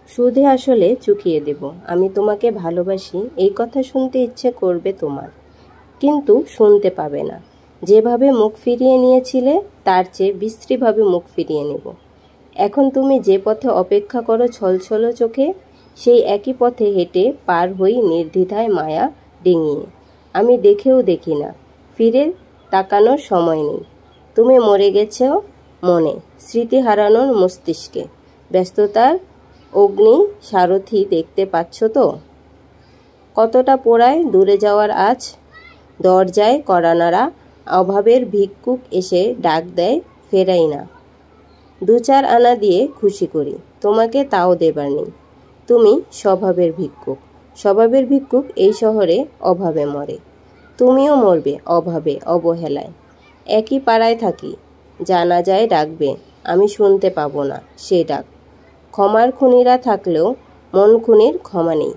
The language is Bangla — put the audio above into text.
সুদে আসলে চুকিয়ে দেব। আমি তোমাকে ভালোবাসি এই কথা শুনতে ইচ্ছে করবে তোমার, কিন্তু শুনতে পাবে না। যেভাবে মুখ ফিরিয়ে নিয়েছিলে তার চেয়ে বিশ্রীভাবে মুখ ফিরিয়ে নেব। এখন তুমি যে পথে অপেক্ষা করো ছলছল চোখে, সেই একই পথে হেঁটে পার হই নির্দ্বিধায় মায়া ডিঙিয়ে। আমি দেখেও দেখি না, ফিরে তাকানোর সময় নেই। তুমি মরে গেছো মনে, স্মৃতি হারানোর মস্তিষ্কে। ব্যস্ততার অগ্নি সারথি দেখতে পাচ্ছ তো? কতটা পোড়ায় দূরে যাওয়ার আজ। দরজায় কড়া নাড়া, অভাবের ভিক্ষুক এসে ডাক দেয়, ফেরাই না। 2-4 আনা দিয়ে খুশি করি, তোমাকে তাও দেবার নেই। তুমি স্বভাবের ভিক্ষুক। স্বভাবের ভিক্ষুক এই শহরে অভাবে মরে। তুমিও মরবে অভাবে, অবহেলায়। একই পাড়ায় থাকি, জানা যায় ডাকবে, আমি শুনতে পাবো না সে ডাক। ক্ষমার খুনিরা থাকলেও মন খুনির ক্ষমা নেই।